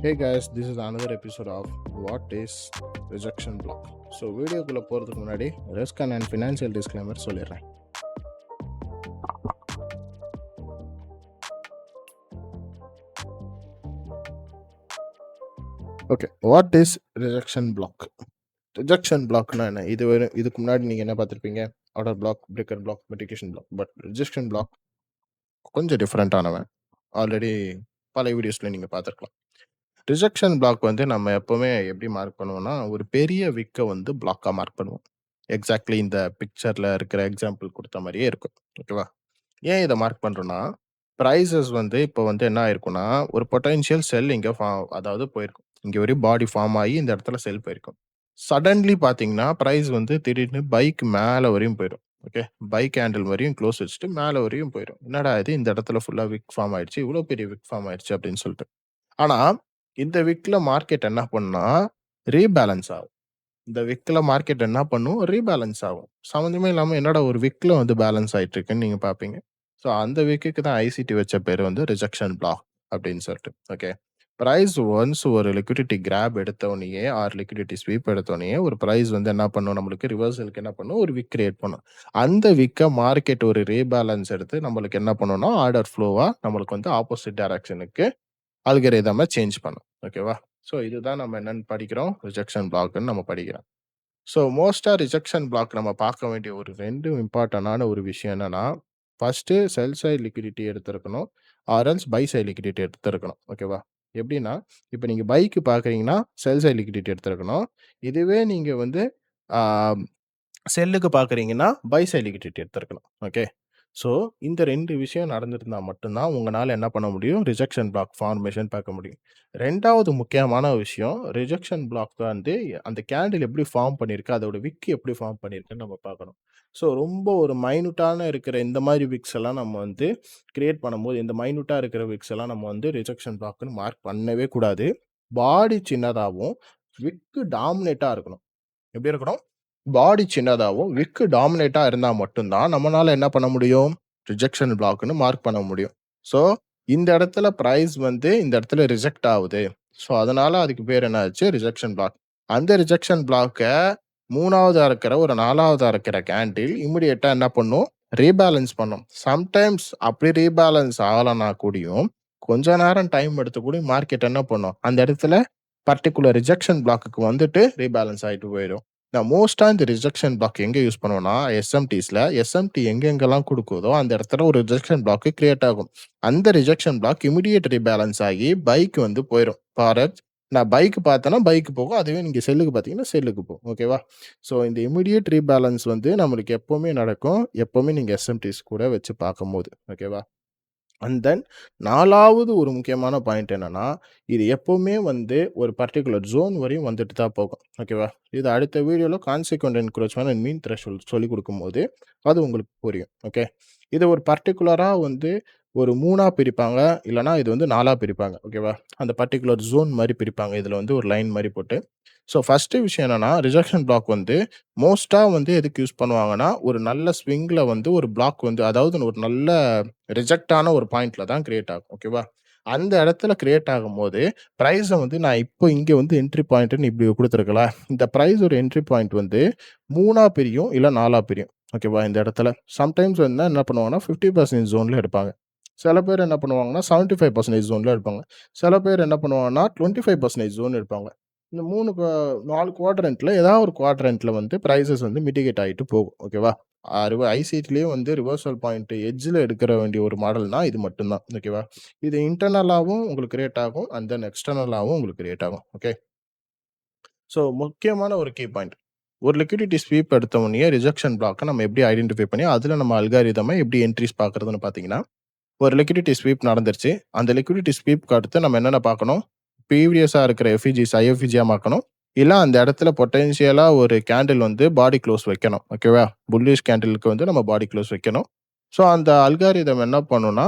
Hey guys, this is another episode of What is Rejection Block. So வீடியோக்குள்ளே போகிறதுக்கு முன்னாடி risk and financial disclaimer சொல்லிடுறேன். Okay, what is rejection block? Rejection பிளாக்னா என்ன? இதுக்கு முன்னாடி நீங்கள் என்ன பார்த்துருப்பீங்க? Order block, breaker block, medication block. But rejection block கொஞ்சம் டிஃப்ரெண்ட்டானவன். ஆல்ரெடி பல வீடியோஸில் நீங்கள் பார்த்துருக்கலாம். ரிஜெக்ஷன் பிளாக் வந்து நம்ம எப்போவுமே எப்படி மார்க் பண்ணுவோம்னா, ஒரு பெரிய விக்கை வந்து பிளாக்காக மார்க் பண்ணுவோம். எக்ஸாக்ட்லி இந்த பிக்சரில் இருக்கிற எக்ஸாம்பிள் கொடுத்த மாதிரியே இருக்கும். ஓகேவா? ஏன் இதை மார்க் பண்ணுறோன்னா, ப்ரைஸஸ் வந்து இப்போ வந்து என்ன ஆயிருக்குன்னா, ஒரு பொட்டென்ஷியல் செல் இங்கே அதாவது போயிருக்கும். இங்கே ஒரு பாடி ஃபார்ம் ஆகி இந்த இடத்துல செல் போயிருக்கும். சடன்லி பார்த்தீங்கன்னா, ப்ரைஸ் வந்து திடீர்னு பைக் மேலே வரையும் போயிடும். ஓகே, பைக் ஹேண்டில் வரையும் க்ளோஸ் வச்சுட்டு மேலே வரையும் போயிடும். என்னடா இது, இந்த இடத்துல ஃபுல்லாக விக் ஃபார்ம் ஆயிடுச்சு, இவ்வளோ பெரிய விக் ஃபார்ம் ஆயிடுச்சு அப்படின்னு சொல்லிட்டு. ஆனா, இந்த விக்ல மார்க்கெட் என்ன பண்ணும்னா, ரீபேலன்ஸ் ஆகும். இந்த விக்ல மார்க்கெட் என்ன பண்ணும்? ரீபேலன்ஸ் ஆகும். சம்மந்தமே இல்லாம என்னடா ஒரு விக்ல வந்து பேலன்ஸ் ஆயிட்டு இருக்குன்னு நீங்க பார்ப்பீங்க. ஸோ அந்த விக்குக்கு தான் ஐசிடி வச்ச பேர் வந்து ரிஜெக்ஷன் பிளாக் அப்படின்னு சொல்லிட்டு. ஓகே. பிரைஸ் ஒன்ஸ் ஒரு லிக்விடிட்டி கிராப் எடுத்தோடனேயே ஆர் லிக்விடிட்டி ஸ்வீப் எடுத்தோடனேயே ஒரு பிரைஸ் வந்து என்ன பண்ணும்? நம்மளுக்கு ரிவர்சலுக்கு என்ன பண்ணும்? ஒரு விக் கிரியேட் பண்ணும். அந்த விக்கை மார்க்கெட் ஒரு ரீபேலன்ஸ் எடுத்து நம்மளுக்கு என்ன பண்ணும்னா, ஆர்டர் ஃப்ளோவா நம்மளுக்கு வந்து ஆப்போசிட் டைரக்ஷனுக்கு அல்கரிதமை சேஞ்ச் பண்ணும். ஓகேவா? ஸோ இதுதான் நம்ம என்னன்னு படிக்கிறோம், ரிஜெக்ஷன் பிளாக்னு நம்ம படிக்கிறோம். ஸோ மோஸ்ட்டாக ரிஜெக்ஷன் பிளாக் நம்ம பார்க்க வேண்டிய ஒரு 2 இம்பார்ட்டண்டான ஒரு விஷயம் என்னன்னா, ஃபர்ஸ்ட்டு செல் சைட் லிக்விடிட்டி எடுத்திருக்கணும், or else buy side liquidity எடுத்திருக்கணும். ஓகேவா? எப்படின்னா, இப்போ நீங்கள் பைக்கு பார்க்குறீங்கன்னா செல் சைட் லிக்விடிட்டி எடுத்திருக்கணும். இதுவே நீங்கள் வந்து ஆ செல்லுக்கு பார்க்குறீங்கன்னா பை சைட் லிக்விடிட்டி எடுத்திருக்கணும். ஓகே. ஸோ இந்த 2 விஷயம் நடந்திருந்தா மட்டும் தான் உங்களால என்ன பண்ண முடியும்? ரிஜெக்ஷன் பிளாக் ஃபார்மேஷன் பார்க்க முடியும். 2வது முக்கியமான விஷயம், ரிஜெக்ஷன் பிளாக் வந்து அந்த கேண்டில் எப்படி ஃபார்ம் பண்ணியிருக்கு, அதோட விக் எப்படி ஃபார்ம் பண்ணியிருக்குன்னு நம்ம பார்க்கணும். ஸோ ரொம்ப ஒரு மைனூட்டான இருக்கிற இந்த மாதிரி விக்ஸ் எல்லாம் நம்ம வந்து கிரியேட் பண்ணும்போது, இந்த மைனூட்டா இருக்கிற விக்ஸ் எல்லாம் நம்ம வந்து ரிஜெக்ஷன் பிளாக்னு மார்க் பண்ணவே கூடாது. பாடி சின்னதாகவும், விக் டாமினேட்டா இருக்கணும். எப்படி இருக்கணும்? பாடி சின்னதாகவும், விக் டாமினேட்டா இருந்தா மட்டும் தான் நம்மனால என்ன பண்ண முடியும்? ரிஜெக்ஷன் பிளாக்னு மார்க் பண்ண முடியும். ஸோ இந்த இடத்துல பிரைஸ் வந்து இந்த இடத்துல ரிஜெக்ட் ஆகுது. ஸோ அதனால அதுக்கு பேர் என்ன ஆச்சு? Rejection block. அந்த ரிஜெக்ஷன் பிளாக்க 3வதா இருக்கிற ஒரு 4வதா இருக்கிற கேண்டில் இமிடியேட்டா என்ன பண்ணும்? ரீபேலன்ஸ் பண்ணும். சம்டைம்ஸ் அப்படி ரீபேலன்ஸ் ஆகலனா கூடியும், கொஞ்ச நேரம் டைம் எடுத்து கூட மார்க்கெட் என்ன பண்ணும்? அந்த இடத்துல பர்ட்டிகுலர் ரிஜெக்ஷன் பிளாக்குக்கு வந்துட்டு ரீபேலன்ஸ் ஆயிட்டு போயிடும். நான் மோஸ்டா இந்த ரிஜெக்ஷன் பிளாக் எங்க யூஸ் பண்ணுவேன்னா, எஸ்எம்டி எங்கெங்கெல்லாம் குடுக்குதோ அந்த இடத்துல ஒரு ரிஜெக்ஷன் பிளாக் கிரியேட் ஆகும். அந்த ரிஜெக்ஷன் பிளாக் இமிடியேட் ரீபேலன்ஸ் ஆகி பைக் வந்து போயிரும். நான் பைக் பார்த்தேன்னா பைக் போகும். அதுவே நீங்க செல்லுக்கு பார்த்தீங்கன்னா செல்லுக்கு போகும். ஓகேவா? ஸோ இந்த இமிடியேட் ரீபேலன்ஸ் வந்து நம்மளுக்கு எப்பவுமே நடக்கும். எப்பவுமே நீங்க எஸ்எம்டிஸ் கூட வச்சு பார்க்கும்போது. ஓகேவா? அண்ட் தென் 4வது ஒரு முக்கியமான பாயிண்ட் என்னன்னா, இது எப்பவுமே வந்து ஒரு பர்ட்டிகுலர் ஜோன் வரையும் வந்துட்டு தான் போகும். ஓகேவா? இது அடுத்த வீடியோல கான்சிக்வென்ட் என்க்ரோச்மென்ட் அண்ட் மீன் த்ரெஷோல்ட் சொல்லிக் கொடுக்கும்போது அது உங்களுக்கு புரியும். ஓகே. இதை ஒரு பர்ட்டிகுலரா வந்து ஒரு 3ஆ பிரிப்பாங்க. இல்லைனா இது வந்து 4ஆ பிரிப்பாங்க. ஓகேவா? அந்த பர்ட்டிகுலர் ஜோன் மாதிரி பிரிப்பாங்க. இதில் வந்து ஒரு லைன் மாதிரி போட்டு. ஸோ ஃபர்ஸ்ட் விஷயம் என்னன்னா, ரிஜெக்ஷன் பிளாக் வந்து மோஸ்டா வந்து எதுக்கு யூஸ் பண்ணுவாங்கன்னா, ஒரு நல்ல ஸ்விங்ல வந்து ஒரு பிளாக் வந்து அதாவது ஒரு நல்ல ரிஜெக்ட் ஆன ஒரு பாயிண்ட்ல தான் கிரியேட் ஆகும். ஓகேவா? அந்த இடத்துல கிரியேட் ஆகும்போது பிரைஸ வந்து நான் இப்போ இங்க வந்து என்ட்ரி பாயிண்ட்ன்னு இப்படி குடுத்துருக்கல. இந்த பிரைஸ் ஒரு என்ட்ரி பாயிண்ட் வந்து 3ஆ பிரியும், இல்ல 4ஆ பிரியும். ஓகேவா? இந்த இடத்துல சம்டைம்ஸ் வந்து என்ன பண்ணுவாங்கன்னா 50% ஜோன்ல எடுப்பாங்க. சில பேர் என்ன பண்ணுவாங்கன்னா 75% ஜோன்ல எடுப்பாங்க. சில பேர் என்ன பண்ணுவாங்கன்னா 25% ஜோன் எடுப்பாங்க. இந்த 4 குவாட்ரண்ட்ல ஏதாவது ஒரு குவாட்ரண்ட்ல வந்து பிரைஸஸ் வந்து மிட்டிகேட் ஆயிட்டு போகும். ஓகேவா? ஐசிடிலயே வந்து ரிவர்சல் பாயிண்ட் எட்ஜ்ல எடுக்கிற வேண்டிய ஒரு மாடல்னா இது மட்டும் தான். ஓகேவா? இது இன்டர்னலாவும் உங்களுக்கு கிரியேட் ஆகும். அண்ட் தென் எக்ஸ்டர்னலாவும் உங்களுக்கு கிரியேட் ஆகும். ஓகே. ஸோ முக்கியமான ஒரு கீ பாயிண்ட். ஒரு லிக்விடிட்டி ஸ்வீப் எடுத்த உடனே ரிஜெக்ஷன் பிளாக்க நம்ம எப்படி ஐடென்டிஃபை பண்ணி அதுல நம்ம அல்காரிதமை எப்படி என்ட்ரிஸ் பார்க்கறதுன்னு பார்த்தீங்கன்னா, ஒரு லிக்விடிட்டி ஸ்வீப் நடந்துருச்சு. அந்த லிக்விடிட்டி ஸ்வீப்க்கு அடுத்து நம்ம என்னென்ன பார்க்கணும்? ப்ரீவியஸா இருக்கிற எஃப்இஜிஸ் ஐஎஃப்இஜியா மாக்கணும். இல்ல அந்த இடத்துல பொட்டன்ஷியலா ஒரு கேண்டில் வந்து பாடி க்ளோஸ் வைக்கணும். ஓகேவா? புல்லிஷ் கேண்டிலுக்கு வந்து நம்ம பாடி க்ளோஸ் வைக்கணும். ஸோ அந்த அல்காரிதம் என்ன பண்ணும்னா,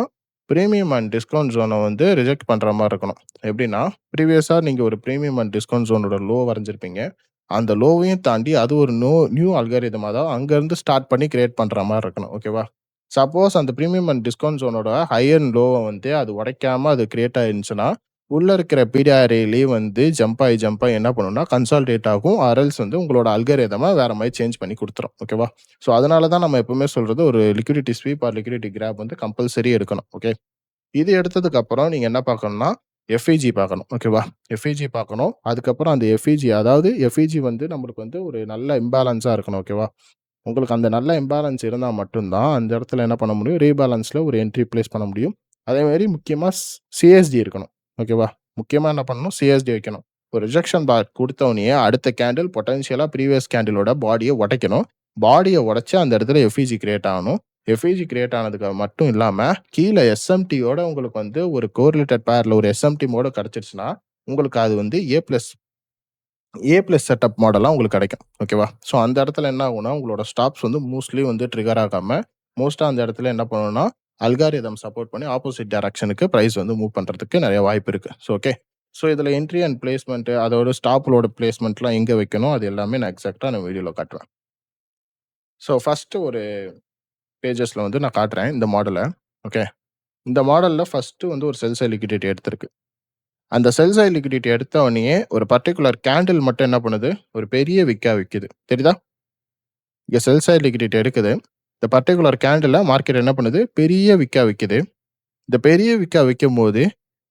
பிரீமியம் அண்ட் டிஸ்கவுண்ட் ஜோனை வந்து ரிஜெக்ட் பண்ற மாரி இருக்கணும். எப்படின்னா, ப்ரீவியஸா நீங்க ஒரு பிரீமியம் அண்ட் டிஸ்கவுண்ட் ஜோனோட லோ வரைஞ்சிருப்பீங்க. அந்த லோவையும் தாண்டி அது ஒரு நியூ அல்காரிதம், அதாவது அங்கருந்து ஸ்டார்ட் பண்ணி கிரியேட் பண்ற மாரி இருக்கணும். ஓகேவா? சப்போஸ் அந்த பிரீமியம் அண்ட் டிஸ்கவுண்ட் ஜோனோட ஹை அண்ட் லோவ வந்து அது உடைக்காம அது கிரியேட் ஆயிருந்துச்சுன்னா, உள்ள இருக்கிற பிடிஆர்ஏலயே வந்து ஜம்ப் ஆயி என்ன பண்ணும்னா, கன்சாலிடேட் ஆகும். ஆர் எல்ஸ் வந்து உங்களோட அல்காரிதம வேற மாரி சேஞ்ச் பண்ணி குடுத்துரும். ஓகேவா? ஸோ, அதனால தான் நம்ம எப்பவுமே சொல்றது ஒரு liquidity sweep or liquidity grab வந்து கம்பல்சரி எடுக்கணும். ஓகே. இது எடுத்ததுக்கு அப்புறம் நீங்க என்ன பார்க்கணும்னா, எஃப்இஜி பார்க்கணும். ஓகேவா? எஃப்இஜி பார்க்கணும். அதுக்கப்புறம் அந்த எஃப்இஜி அதாவது எஃப்இஜி வந்து நம்மளுக்கு வந்து ஒரு நல்ல இம்பேலன்ஸா இருக்கணும். ஓகேவா? உங்களுக்கு அந்த நல்ல இம்பேலன்ஸ் இருந்தா மட்டும் தான், அந்த இடத்துல என்ன பண்ண முடியும், ரீபேலன்ஸ்ல ஒரு என்ட்ரி பிளேஸ் பண்ண முடியும். அதேமாரி முக்கியமா சிஎஸ்டி இருக்கணும். ஓகேவா? முக்கியமா என்ன பண்ணணும், சிஎஸ்டி வைக்கணும். ஒரு ரிஜெக்ஷன் பார் குடுத்தோனயே அடுத்த கேண்டில் பொட்டன்ஷியலா ப்ரீவியஸ் கேண்டிலோட பாடிய உடைக்கணும். பாடிய உடைச்சு அந்த இடத்துல எஃப்இஜி கிரியேட் ஆகணும். எஃப்இஜி கிரியேட் ஆனதுக்கு மட்டும் இல்லாம, கீழ எஸ்எம்டியோட உங்களுக்கு வந்து ஒரு கோரிலேட்டட் பேர்ல ஒரு எஸ்எம்டி மோடு கிடைச்சிருச்சுன்னா, உங்களுக்கு அது வந்து ஏ பிளஸ் செட்டப் மாடலா உங்களுக்கு கிடைக்கும். ஓகேவா? ஸோ அந்த இடத்துல என்ன ஆகும்னா, உங்களோட ஸ்டாப்ஸ் வந்து மோஸ்ட்லி வந்து ட்ரிகர் ஆகாம, மோஸ்ட்டா அந்த இடத்துல என்ன பண்ணும்னா, அல்காரிதம் சப்போர்ட் பண்ணி ஆப்போசிட் டைரக்ஷனுக்கு பிரைஸ் வந்து மூவ் பண்றதுக்கு நெறைய வாய்ப்பு இருக்கு. So okay. ஸோ இதுல என்ட்ரி அண்ட் பிளேஸ்மென்ட் அதோட ஸ்டாப்லோட பிளேஸ்மென்ட்லாம் எங்க வைக்கணும், அது எல்லாமே நான் எக்ஸாக்ட்டா நான் வீடியோல காட்டுவேன். ஸோ ஃபர்ஸ்ட் ஒரு பேஜஸ்ல வந்து நான் காட்டுறேன் இந்த மாடல. ஓகே. இந்த மாடல்ல ஃபர்ஸ்ட் வந்து ஒரு செல் சைட் லிக்விடிட்டி எடுத்திருக்கு. அந்த செல் சைட் லிக்விடிட்டி எடுத்த உடனேயே ஒரு பர்ட்டிகுலர் கேண்டில் மட்டும் என்ன பண்ணுது, ஒரு பெரிய விக்கா விக்குது. தெரியுதா? இங்க செல் சைட் லிக்விடிட்டி எடுக்குது. இந்த பர்ட்டிகுலர் கேண்டில்ல மார்க்கெட் என்ன பண்ணுது, பெரிய விக்கா விக்குது. இந்த பெரிய விக்கா விக்கும்போது,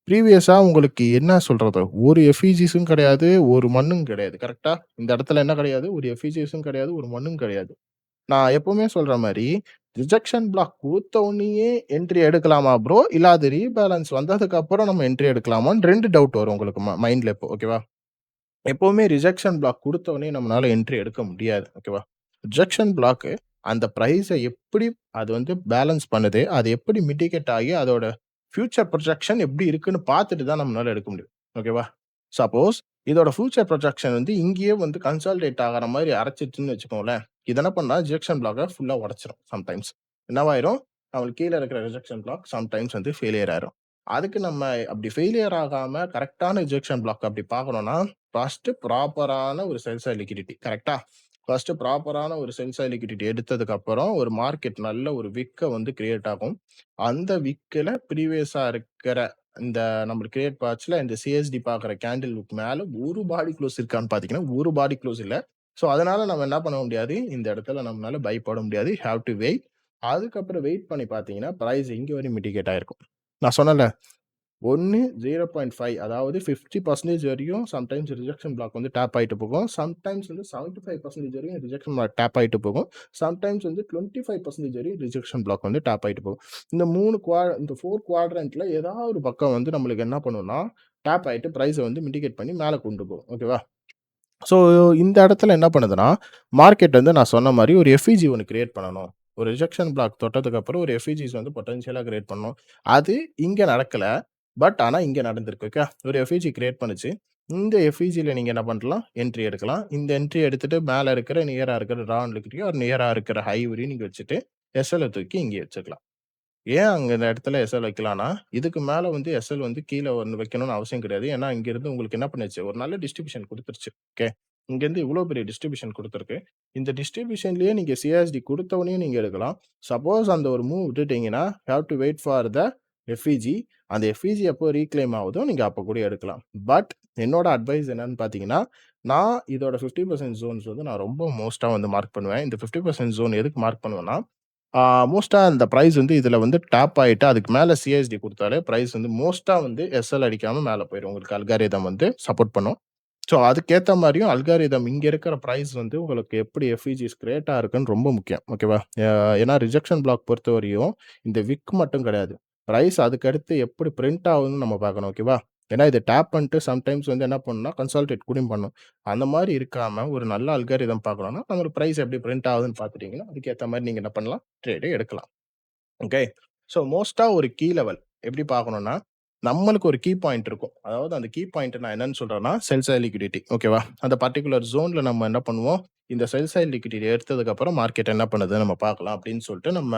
ப்ரீவியஸா உங்களுக்கு என்ன சொல்றது, ஒரு எஃப்இஜிஸும் கிடையாது, ஒரு மண்ணும் கிடையாது. கரெக்ட்டா? இந்த இடத்துல என்ன கிடையாது, ஒரு எஃப்இஜிஸும் கிடையாது, ஒரு மண்ணும் கிடையாது. நான் எப்பவுமே சொல்ற மாரி, ரிஜெக்ஷன் பிளாக் குடுத்த உடனேயே என்ட்ரி எடுக்கலாமா ப்ரோ? இல்ல அது ரீபேலன்ஸ் வந்ததுக்கு அப்புறம் நம்ம என்ட்ரி எடுக்கலாமான்னு 2 டவுட் வரும் உங்களுக்கு மைண்ட்ல இப்போ. ஓகேவா? எப்பவுமே ரிஜெக்ஷன் பிளாக் குடுத்த உடனே நம்மளால என்ட்ரி எடுக்க முடியாது. ஓகேவா? ரிஜெக்ஷன் பிளாக் அந்த பிரைஸ எப்படி அது வந்து பேலன்ஸ் பண்ணுது, அது எப்படி மிட்டிகேட் ஆகி அதோட ஃபியூச்சர் ப்ரொஜெக்ஷன் எப்படி இருக்குன்னு பார்த்துட்டு தான் நம்மளால எடுக்க முடியும். ஓகேவா? சப்போஸ் இதோட ஃபியூச்சர் ப்ரொஜெக்ஷன் வந்து இங்கேயே வந்து கன்சாலிடேட் ஆகுற மாரி அரைச்சிருச்சுன்னு வச்சுக்கோங்களேன். இது என்ன பண்ணா ரிஜெக்ஷன் பிளாக்க ஃபுல்லா உடைச்சிரும் சம்டைம்ஸ். என்னவாயிரும், நம்மளுக்கு கீழ இருக்கிற ரிஜெக்ஷன் பிளாக் சம்டைம்ஸ் வந்து ஃபெயிலியர் ஆயிரும். அதுக்கு நம்ம அப்படி ஃபெயிலியர் ஆகாம கரெக்ட்டான ரிஜெக்ஷன் பிளாக் அப்படி பார்க்கணும்னா, ஃபர்ஸ்ட் ப்ராப்பரான ஒரு செல் சைட் லிக்விடிட்டி கரெக்ட்டா? ஃபர்ஸ்ட் ப்ராப்பரான ஒரு செல் சைட் லிக்விடிட்டி எடுத்ததுக்கு அப்புறம் ஒரு மார்க்கெட் நல்ல ஒரு விக்க வந்து கிரியேட் ஆகும். அந்த விக்ல ப்ரீவியஸா இருக்கிற இந்த நம்மளுக்கு கிரியேட் பாட்ச்ல இந்த சிஎஸ்டி பார்க்குற கேண்டிலுக்கு மேல ஒரு பாடி க்ளோஸ் இருக்கான்னு பார்த்தீங்கன்னா, ஒரு பாடி க்ளோஸ் இல்ல. ஸோ அதனால நம்ம என்ன பண்ண முடியாது, இந்த இடத்துல நம்மளால பை போட முடியாது. Have to wait. அதுக்கப்புறம் வெயிட் பண்ணி பார்த்தீங்கன்னா, பிரைஸ் இங்க வரையும் மிட்டிகேட் ஆயிருக்கும். நான் சொன்னேன்ல, 1 0.5 அதாவது 50% வரையும் சம்டைம்ஸ் ரிஜெக்ஷன் பிளாக் வந்து டேப் ஆயிட்டு போகும். சம்டைம்ஸ் வந்து 75% வரையும் ரிஜெக்ஷன் பிளாக் டேப் ஆயிட்டு போகும். சம்டைம்ஸ் வந்து 25% வரையும் ரிஜெக்ஷன் பிளாக் வந்து டேப் ஆயிட்டு போகும். இந்த 4 குவாட்ரண்ட்ல ஏதாவது ஒரு பக்கம் வந்து நம்மளுக்கு என்ன பண்ணும்னா, டேப் ஆயிட்டு பிரைஸ வந்து மிட்டிகேட் பண்ணி மேல கொண்டு போகும். ஓகேவா? ஸோ இந்த இடத்துல என்ன பண்ணுதுன்னா, மார்க்கெட் வந்து நான் சொன்ன மாரி ஒரு எஃப்இஜி ஒண்ணு கிரியேட் பண்ணணும். ஒரு ரிஜெக்ஷன் பிளாக் தொட்டதுக்கு அப்புறம் ஒரு எஃப்இஜிஸ் வந்து பொட்டன்ஷியலா கிரியேட் பண்ணணும். அது இங்க நடக்கல. ஆனா இங்க நடந்திருக்கு. ஓகே. ஒரு எஃப்இஜி கிரியேட் பண்ணுச்சு. இந்த எஃப்இஜில நீங்க என்ன பண்ணலாம்? என்ட்ரி எடுக்கலாம். இந்த என்ட்ரி எடுத்துட்டு மேல இருக்கிற நியரா இருக்கிற ரா லிக்விடிட்டியோ, நியரா இருக்கிற ஹை வரையும் நீங்க வச்சுட்டு, எஸ்எல்ல தூக்கி இங்கே வச்சுக்கலாம். ஏன் அங்க இந்த இடத்துல எஸ்எல் வைக்கலான்னா, இதுக்கு மேல வந்து எஸ்எல் வந்து கீழ வந்து வைக்கணும்னு அவசியம் கிடையாது. ஏன்னா, இங்கிருந்து உங்களுக்கு என்ன பண்ணுச்சு, ஒரு நல்ல டிஸ்ட்ரிபியூஷன் குடுத்துருச்சு. ஓகே. இங்கேருந்து இவ்ளோ பெரிய டிஸ்ட்ரிபியூஷன் குடுத்துருக்கு. இந்த டிஸ்ட்ரிபியூஷன்லயே நீங்க சிஎஸ்டி குடுத்தவுடனே நீங்க எடுக்கலாம். சப்போஸ் அந்த ஒரு மூவ் விட்டுட்டீங்கன்னா, have to wait for the FVG. அந்த எஃப்இஜி எப்போ ரீக்ளைம் ஆகுதோ, நீங்க அப்ப கூட எடுக்கலாம். பட் என்னோட அட்வைஸ் என்னன்னு பார்த்தீங்கன்னா, நான் இதோட 50% ஜோன்ஸ் வந்து நான் ரொம்ப மோஸ்ட்டா வந்து மார்க் பண்ணுவேன். இந்த 50% ஜோன் எதுக்கு மார்க் பண்ணுவேன்னா, ஆ மோஸ்ட்டா அந்த பிரைஸ் வந்து இதுல வந்து டாப் ஆயிட்டு, அதுக்கு மேல சிஎஸ்டி குடுத்தாலே பிரைஸ் வந்து மோஸ்ட்டா வந்து எஸ்எல் அடிக்காம மேல போயிரும். உங்களுக்கு அல்காரிதம் வந்து சப்போர்ட் பண்ணும். ஸோ, அதுக்கேத்த மாரியும் அல்காரிதம் இங்க இருக்கிற பிரைஸ் வந்து உங்களுக்கு எப்படி எஃப்இஜிஸ் கிரியேட்டா இருக்குன்னு ரொம்ப முக்கியம். ஓகேவா? ஏன்னா ரிஜெக்ஷன் பிளாக் பொறுத்தவரையும் இந்த விக் மட்டும் கிடையாது. பிரைஸ் அதுக்கடுத்து எப்படி பிரிண்ட் ஆகுதுன்னு நம்ம பார்க்கணும். ஓகேவா? ஏன்னா இத டேப் பண்ணிட்டு சம்டைம்ஸ் வந்து என்ன பண்ணும்னா, கன்சாலிடேட் கூடயும் பண்ணும். அந்த மாரி இருக்காம ஒரு நல்ல அல்காரிதம் பார்க்கணும்னா, நம்மளுக்கு பிரைஸ் எப்படி பிரிண்ட் ஆகுதுன்னு பார்த்துட்டீங்கன்னா, அதுக்கேத்த மாரி நீங்க என்ன பண்ணலாம்? ட்ரேடே எடுக்கலாம். ஓகே. ஸோ மோஸ்ட்டா ஒரு கீ லெவல் எப்படி பார்க்கணும்னா, நம்மளுக்கு ஒரு கீ பாயிண்ட் இருக்கும். அதாவது அந்த கீ பாயிண்ட் நான் என்னன்னு சொல்றேன்னா, செல் சைட் லிக்விடிட்டி. ஓகேவா? அந்த பர்ட்டிகுலர் ஜோன்ல நம்ம என்ன பண்ணுவோம், இந்த செல் சைட் லிக்விடிட்டி எடுத்ததுக்கு அப்புறம் மார்க்கெட் என்ன பண்ணுது நம்ம பார்க்கலாம் அப்படின்னு சொல்லிட்டு நம்ம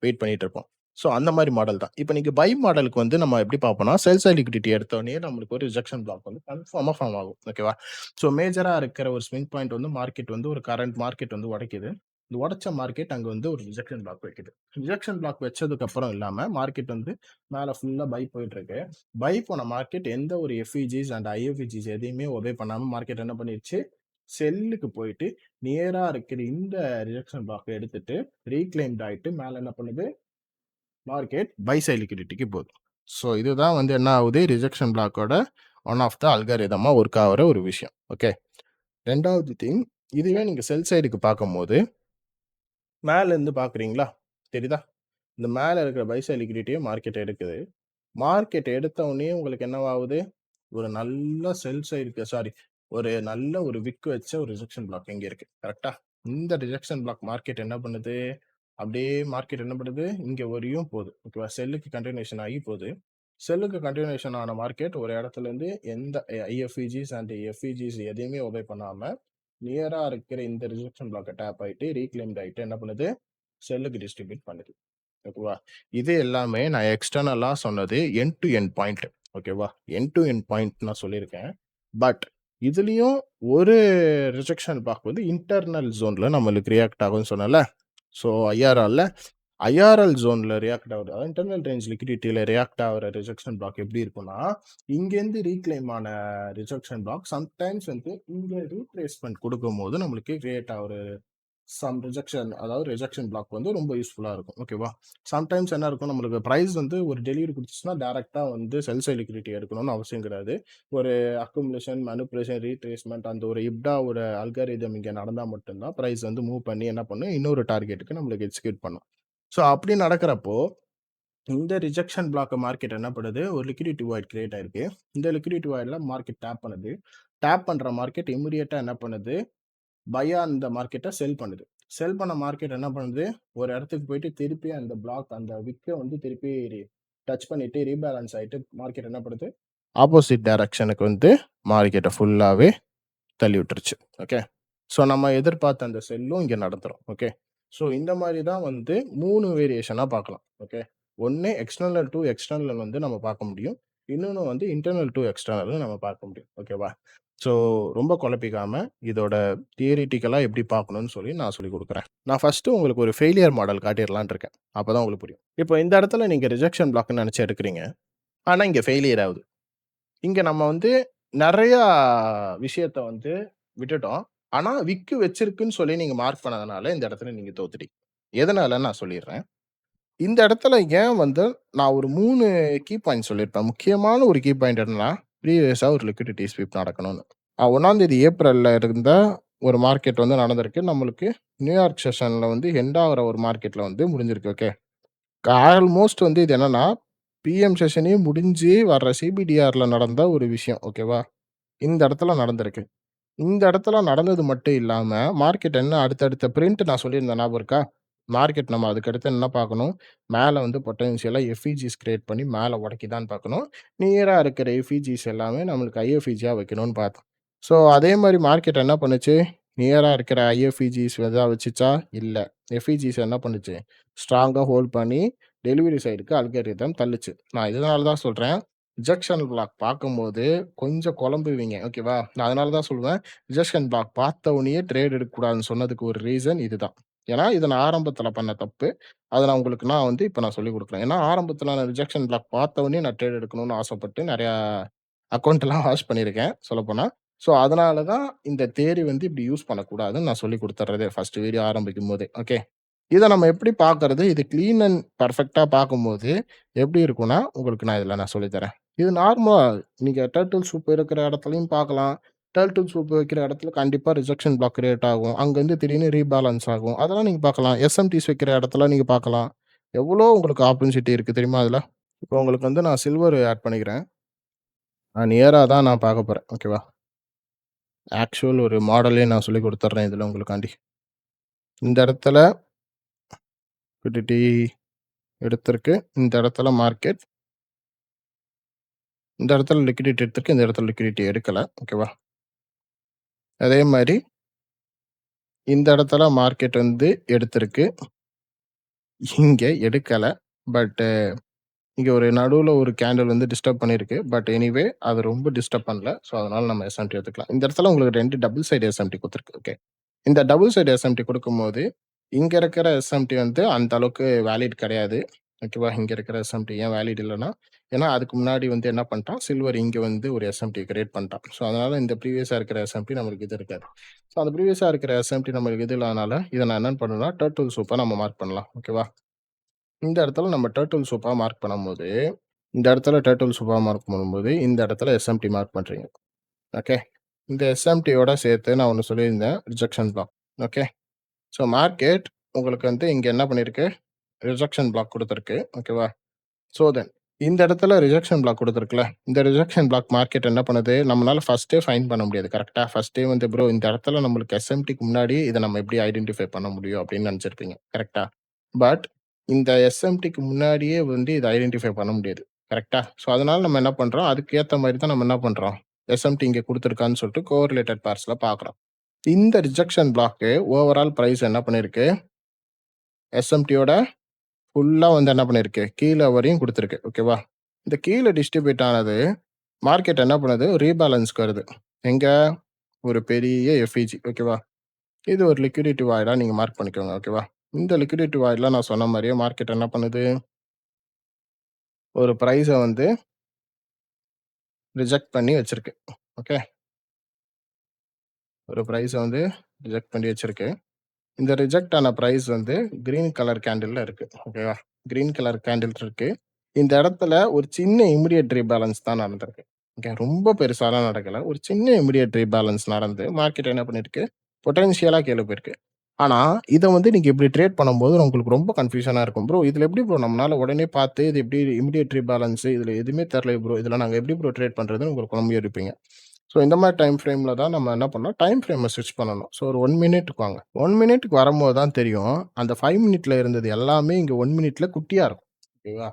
வெயிட் பண்ணிட்டு இருப்போம். ஸோ அந்த மாரி மாடல் தான். இப்ப நீங்க பை மாடலுக்கு வந்து நம்ம எப்படி பார்ப்போம்னா, செல் சைட் லிக்விடிட்டி எடுத்தோனயே நம்மளுக்கு ஒரு ரிஜெக்ஷன் பிளாக் வந்து கன்ஃபார்மா ஃபார்ம் ஆகும். ஓகேவா? ஸோ மேஜரா இருக்கிற ஒரு ஸ்விங் பாயிண்ட் வந்து மார்க்கெட் வந்து ஒரு கரண்ட் மார்க்கெட் வந்து உடைக்குது. இந்த உடைச்ச மார்க்கெட் அங்க வந்து ஒரு ரிஜெக்ஷன் பிளாக் வைக்குது. ரிஜெக்ஷன் பிளாக் வச்சதுக்கு அப்புறம் இல்லாம மார்க்கெட் வந்து மேல ஃபுல்லா பை போயிட்டு இருக்கு. பை போன மார்க்கெட் எந்த ஒரு எஃப்இஜிஸ் அண்ட் ஐஎஃப்இஜிஸ் எதையுமே ஒபே பண்ணாம மார்க்கெட் என்ன பண்ணிருச்சு, செல்லுக்கு போயிட்டு நியரா இருக்கிற இந்த ரிஜெக்ஷன் பிளாக் எடுத்துட்டு ரீக்ளைம்ட் ஆயிட்டு மேல என்ன பண்ணுது, மார்க்கெட் பை சைட் லிக்விடிட்டிக்கு போகுது. ஸோ இதுதான் வந்து என்ன ஆகுது, ரிஜெக்ஷன் பிளாக்கோட ஒன் ஆஃப் த அல்காரிதமா ஒர்க் ஆகிற ஒரு விஷயம். ஓகே, ரெண்டாவது திங், இதுவே நீங்க செல் சைடுக்கு பார்க்கும்போது மேல இருந்து பார்க்குறீங்களா, தெரியுதா? இந்த மேல இருக்கிற பை சைட் லிக்விடிட்டியை மார்க்கெட் எடுக்குது. மார்க்கெட் எடுத்த உடனே உங்களுக்கு என்னவாகுது, ஒரு நல்ல செல் சைடுக்கு ஒரு நல்ல ஒரு விக் வச்ச ஒரு ரிஜெக்ஷன் பிளாக் இங்க இருக்கு. கரெக்ட்டா? இந்த ரிஜெக்ஷன் பிளாக் மார்க்கெட் என்ன பண்ணுது, அப்படியே மார்க்கெட் என்ன பண்ணுது, இங்க வரையும் போகுது. ஓகேவா? செல்லுக்கு கன்டினியூஷன் ஆகி போகுது. செல்லுக்கு கன்டினியூஷன் ஆன மார்க்கெட் ஒரு இடத்துல இருந்து எந்த ஐஎஃப்இஜிஸ் அண்ட் எஃப்இஜிஸ் எதையுமே ஒபே பண்ணாம நியரா இருக்கிற இந்த ரிஜெக்ஷன் பிளாக்கை டேப் ஆயிட்டு ரீக்ளைம்ட் ஆயிட்டு என்ன பண்ணுது, செல்லுக்கு டிஸ்ட்ரிபியூட் பண்ணுது. ஓகேவா? இது எல்லாமே நான் எக்ஸ்டர்னலா சொன்னது எண்ட் டு எண்ட் பாயிண்ட். ஓகேவா? எண்ட் டு எண்ட் பாயிண்ட் நான் சொல்லியிருக்கேன். பட் இதுலயும் ஒரு ரிஜெக்ஷன் பிளாக் வந்து இன்டர்னல் ஜோன்ல நம்மளுக்கு ரியாக்ட் ஆகும்னு சொன்னேன்ல. ஸோ ஐஆர்எல் ஜோன்ல ரியாக்ட் ஆகுது. அதாவது இன்டர்னல் ரேஞ்ச் லிக்விடிட்டியில ரியாக்ட் ஆகிற ரிஜெக்ஷன் பிளாக் எப்படி இருக்கும்னா, இங்கேருந்து ரீக்ளைம் ஆன ரிஜெக்ஷன் பிளாக் சம்டைம்ஸ் வந்து இங்க ரீட்ரேஸ்மெண்ட் கொடுக்கும்போது நம்மளுக்கு கிரியேட் ஆகிற அதாவது ரிஜெக்ஷன் பிளாக் வந்து ரொம்ப யூஸ்ஃபுல்லா இருக்கும். ஓகேவா? சம்டைம்ஸ் என்ன இருக்கும், நம்மளுக்கு பிரைஸ் வந்து ஒரு டெலிவரி கொடுத்துச்சுன்னா டைரக்டா வந்து செல் சைட் லிக்விடிட்டி எடுக்கணும்னு அவசியம் கிடையாது. ஒரு அக்குமுலேஷன், மேனிபுலேஷன், ரீட்ரேஸ்மெண்ட் அந்த ஒரு இப்டாவோட அல்காரிதம் இங்க நடந்தா மட்டும்தான் பிரைஸ் வந்து மூவ் பண்ணி என்ன பண்ணும், இன்னொரு டார்கெட்டுக்கு நம்மளுக்கு எக்ஸிக்யூட் பண்ணும். ஸோ அப்படி நடக்கிறப்போ இந்த ரிஜெக்ஷன் பிளாக் மார்க்கெட் என்ன பண்ணுது, ஒரு லிக்விடிட்டி வாய்ட் கிரியேட் ஆயிருக்கு. இந்த லிக்விடிட்டி வாய்ட்ல மார்க்கெட் டேப் பண்ணுது. டேப் பண்ற மார்க்கெட் இமிடியேட்டா என்ன பண்ணுது, பையா அந்த மார்க்கெட்டை செல் பண்ணுது. செல் பண்ண மார்க்கெட் என்ன பண்ணுது, ஒரு இடத்துக்கு போயிட்டு திருப்பி அந்த பிளாக் அந்த விக்கை வந்து திருப்பி டச் பண்ணிட்டு ரீபேலன்ஸ் ஆயிட்டு மார்க்கெட் என்ன பண்ணுது, ஆப்போசிட் டைரக்ஷனுக்கு வந்து மார்க்கெட்டை ஃபுல்லாவே தள்ளி விட்டுருச்சு. ஓகே, ஸோ நம்ம எதிர்பார்த்த அந்த செல்லும் இங்கே நடத்துகிறோம். ஓகே, ஸோ இந்த மாதிரி தான் வந்து 3 வேரியேஷனாக பார்க்கலாம். ஓகே, ஒன்று எக்ஸ்டர்னல் டு எக்ஸ்டர்னல் வந்து நம்ம பார்க்க முடியும், இன்னொன்று வந்து இன்டர்னல் டு எக்ஸ்டர்னல் நம்ம பார்க்க முடியும். ஓகேவா? ஸோ ரொம்ப குழப்பிக்காம இதோட தியரிட்டிக்கலாக எப்படி பார்க்கணும்னு சொல்லி நான் சொல்லி கொடுக்குறேன். நான் ஃபர்ஸ்ட் உங்களுக்கு ஒரு ஃபெயிலியர் மாடல் காட்டிடலான் இருக்கேன். அப்போ தான் உங்களுக்கு புரியும். இப்போ இந்த இடத்துல நீங்கள் ரிஜெக்ஷன் பிளாக்னு நினச்சி எடுக்கிறீங்க, ஆனால் இங்கே ஃபெயிலியர் ஆகுது. இங்கே நம்ம வந்து நிறையா விஷயத்த வந்து விட்டுட்டோம். ஆனா, விக்கு வச்சிருக்குன்னு சொல்லி நீங்க மார்க் பண்ணதுனால, இந்த இடத்துல நீங்க தோத்துட்டீங்க. எதனாலன்னு நான் சொல்லிர்றேன். இந்த இடத்துல ஏன் வந்து நான் ஒரு 3 கீ பாயிண்ட் சொல்லியிருப்பேன். முக்கியமான ஒரு கீ பாயிண்ட் என்னன்னா, ப்ரீவியஸா ஒரு லிக்விடிட்டி ஸ்வீப் நடக்கணும்னு. 1ஆம் தேதி ஏப்ரல்ல இருந்த ஒரு மார்க்கெட் வந்து நடந்திருக்கு. நம்மளுக்கு நியூயார்க் செஷன்ல வந்து எண்ட் ஆகுற ஒரு மார்க்கெட்ல வந்து முடிஞ்சிருக்கு. ஓகே. ஆல்மோஸ்ட் வந்து இது என்னன்னா, பிஎம் செஷனே முடிஞ்சு வர்ற சிபிடிஆர்ல நடந்த ஒரு விஷயம். ஓகேவா? இந்த இடத்துல நடந்திருக்கு. இந்த இடத்துல நடந்தது மட்டும் இல்லாம, மார்க்கெட் என்ன அடுத்தடுத்த பிரிண்ட் நான் சொல்லியிருந்தேன் ஞாபகம் இருக்கா? மார்க்கெட் நம்ம அதுக்கடுத்து என்ன பார்க்கணும், மேல வந்து பொட்டன்ஷியலா எஃப்இஜிஸ் கிரியேட் பண்ணி மேல உடைக்குதான்னு பார்க்கணும். நியரா இருக்கிற எஃப்இஜிஸ் எல்லாமே நம்மளுக்கு ஐஎஃப்இஜியா வைக்கணும்னு பார்த்தோம். ஸோ அதே மாரி மார்க்கெட் என்ன பண்ணுச்சு, நியரா இருக்கிற ஐஎஃப்இஜிஸ் எதா வச்சுச்சா? இல்ல. எஃப்இஜிஸ் என்ன பண்ணுச்சு, ஸ்ட்ராங்கா ஹோல்ட் பண்ணி டெலிவரி சைடுக்கு அல்காரிதம் தள்ளுச்சு. நான் இதனால தான் சொல்றேன், ரிஜெக்ஷன் பிளாக் பார்க்கும்போது கொஞ்சம் குழம்புவீங்க. ஓகேவா? நான் அதனால தான் சொல்லுவேன், ரிஜெக்ஷன் பிளாக் பார்த்த உடனேயே ட்ரேட் எடுக்கக்கூடாதுன்னு சொன்னதுக்கு ஒரு ரீசன் இதுதான். ஏன்னா, இத நான் ஆரம்பத்தில பண்ண தப்பு. அத நான் உங்களுக்கு வந்து இப்ப நான் சொல்லிக் குடுக்குறேன். ஏன்னா, ஆரம்பத்தில நான் ரிஜெக்ஷன் பிளாக் பார்த்த உடனே நான் ட்ரேட் எடுக்கணும்னு ஆசைப்பட்டு நெறையா அக்கவுண்ட்லாம் வாஷ் பண்ணியிருக்கேன் சொல்லப்போனா. ஸோ, அதனால தான் இந்த தியரி வந்து இப்படி யூஸ் பண்ணக்கூடாதுன்னு நான் சொல்லிக் குடுத்துர்றதே ஃபர்ஸ்ட் வீடியோ ஆரம்பிக்கும்போதே. ஓகே. இத நம்ம எப்படி பார்க்கறது? இது கிளீன் அண்ட் பெர்ஃபெக்ட்டா பார்க்கும்போது எப்படி இருக்கும்னா, உங்களுக்கு நான் இதில நான் சொல்லி தரேன். இது நார்மலா நீங்க டர்ட்டில் சூப் இருக்கிற இடத்துலயும் பார்க்கலாம். டர்ட்டில் சூப் வைக்கிற இடத்துல கண்டிப்பா ரிஜெக்ஷன் பிளாக் கிரியேட் ஆகும். அங்கருந்து திடீர்னு ரீபேலன்ஸ் ஆகும். அதெல்லாம் நீங்க பார்க்கலாம். எஸ்எம்டிஸ் வைக்கிற இடத்துல நீங்க பார்க்கலாம். எவ்வளோ உங்களுக்கு ஆப்பர்ச்சுனிட்டி இருக்கு தெரியுமா அதுல? இப்போ உங்களுக்கு வந்து நான் சில்வர் ஆட் பண்ணிக்கிறேன். நான் நியரா தான் நான் பார்க்க போறேன். ஓகேவா? ஆக்சுவல் ஒரு மாடலே நான் சொல்லிக் குடுத்துர்றேன் இதுல உங்களுக்காண்டி. இந்த இடத்துல லிக்விடிட்டி எடுத்திருக்கு. இந்த இடத்துல மார்க்கெட். இந்த இடத்துல லிக்விடிட்டி எடுத்திருக்கு. இந்த இடத்துல லிக்விடிட்டி எடுக்கல. ஓகேவா? அதே மாரி இந்த இடத்துல மார்க்கெட் வந்து எடுத்திருக்கு. இங்க எடுக்கல. பட் இங்க ஒரு நடுவுல ஒரு கேண்டில் வந்து டிஸ்டர்ப் பண்ணியிருக்கு. பட் எனிவே அது ரொம்ப டிஸ்டர்ப் பண்ணல. ஸோ, அதனால நம்ம எஸ்எம்டி எடுத்துக்கலாம். இந்த இடத்துல உங்களுக்கு 2 டபுள் சைடு எஸ்எம்டி குடுத்துருக்கு. ஓகே. இந்த டபுள் சைடு எஸ்எம்டி குடுக்கும்போது, இங்க இருக்கிற எஸ்எம்டி வந்து அந்த அளவுக்கு வேலிட் கிடையாது. ஓகேவா? இங்க இருக்கிற எஸ்எம்டி ஏன் வேலிட் இல்லன்னா, ஏன்னா அதுக்கு முன்னாடி வந்து என்ன பண்ணிட்டான், சில்வர் இங்க வந்து ஒரு எஸ்எம்டி கிரியேட் பண்ணிட்டான். ஸோ, அதனால இந்த ப்ரீவியஸா இருக்கிற எஸ்எம்டி நம்மளுக்கு இது இருக்காது. ஸோ, அந்த ப்ரீவியஸா இருக்கிற எஸ்எம்டி நம்மளுக்கு இது இல்லாதனால, இத நான் என்னன்னு பண்ணுவேன்னா, டர்ட்டில் சூப்பா நம்ம மார்க் பண்ணலாம். ஓகேவா? இந்த இடத்துல நம்ம டர்ட்டில் சூப்பா மார்க் பண்ணும்போது, இந்த இடத்துல டர்ட்டில் சூப்பா மார்க் பண்ணும்போது, இந்த இடத்துல எஸ்எம்டி மார்க் பண்றீங்க. ஓகே. இந்த எஸ்எம்டியோட சேர்த்து நான் ஒண்ணு சொல்லியிருந்தேன். Rejection block. Okay. So market உங்களுக்கு வந்து இங்க என்ன பண்ணியிருக்கு? ரிஜெக்ஷன் பிளாக் குடுத்திருக்கு. ஓகேவா? ஸோ தென் இந்த இடத்துல ரிஜெக்ஷன் பிளாக் குடுத்திருக்குல்ல, இந்த ரிஜெக்ஷன் பிளாக் மார்க்கெட் என்ன பண்ணுது? நம்மனால ஃபர்ஸ்ட்டே ஃபைண்ட் பண்ண முடியாது. கரெக்ட்டா? ஃபர்ஸ்ட்டே வந்து ப்ரோ இந்த இடத்துல நம்மளுக்கு எஸ்எம்டிக்கு முன்னாடி இத நம்ம எப்படி ஐடென்டிஃபை பண்ண முடியும் அப்படின்னு நெனச்சிருப்பீங்க. கரெக்ட்டா? பட் இந்த எஸ்எம்டிக்கு முன்னாடியே வந்து இத ஐடென்டிஃபை பண்ண முடியாது. கரெக்ட்டா? ஸோ அதனால நம்ம என்ன பண்றோம்? அதுக்கு ஏத்த மாரி தான் நம்ம என்ன பண்றோம்? எஸ்எம்டி இங்க குடுத்திருக்கான்னு சொல்லிட்டு கோரிலேட்டட் பேர்ஸ்ல பார்க்குறோம். இந்த ரிஜெக்ஷன் பிளாக்கு ஓவரால் பிரைஸ் என்ன பண்ணியிருக்கு? எஸ்எம்டியோட ஃபுல்லா வந்து என்ன பண்ணியிருக்கு? கீழ வரையும் குடுத்திருக்கு. ஓகேவா? இந்த கீழ டிஸ்ட்ரிபியூட் ஆனது மார்க்கெட் என்ன பண்ணுது? ரீபேலன்ஸ்க்கு வருது. எங்க? ஒரு பெரிய எஃப்இஜி. ஓகேவா? இது ஒரு லிக்விடிட்டி வாய்டா நீங்க மார்க் பண்ணிக்கோங்க. ஓகேவா? இந்த லிக்விடிட்டி வாய்ட்ல நான் சொன்ன மாரியே மார்க்கெட் என்ன பண்ணுது? ஒரு பிரைஸ வந்து ரிஜெக்ட் பண்ணி வச்சிருக்கு. ஓகே. ஒரு பிரைஸ வந்து ரிஜெக்ட் பண்ணி வச்சிருக்கு. இந்த ரிஜெக்ட் ஆன பிரைஸ் வந்து கிரீன் கலர் கேண்டில்ல இருக்கு. ஓகேவா? கிரீன் கலர் கேண்டில் இருக்கு. இந்த இடத்துல ஒரு சின்ன இமிடியேட் ரீபேலன்ஸ் தான் நடந்திருக்கு. ஓகே. ரொம்ப பெருசாலாம் நடக்கல. ஒரு சின்ன இமிடியேட் ரீபேலன்ஸ் நடந்து மார்க்கெட் என்ன பண்ணிருக்கு? பொட்டன்ஷியலா கீழ போயிருக்கு. ஆனா, இத வந்து நீங்க இப்படி ட்ரேட் பண்ணும்போது உங்களுக்கு ரொம்ப கன்ஃப்யூஷனா இருக்கும். ப்ரோ இதுல எப்படி ப்ரோ நம்மனால உடனே பார்த்து இது எப்படி இமிடியேட் ரீபேலன்ஸ் இதுல எதுவுமே தெரியல ப்ரோ. இதுல நாங்க எப்படி ப்ரோ ட்ரேட் பண்றதுன்னு உங்களுக்கு குழம்பி இருப்பீங்க. ஸோ இந்த மாரி டைம் ஃப்ரேம்ல தான் நம்ம என்ன பண்ணணும், டைம் ஃப்ரேம ஸ்விட்ச் பண்ணணும். ஸோ ஒரு 1 மினிட்க்கு வாங்க. 1 மினிட்க்கு வரும்போது தான் தெரியும். அந்த 5 மினிட்ல இருந்தது எல்லாமே இங்க 1 மினிட்ல குட்டியா இருக்கும். ஓகேவா?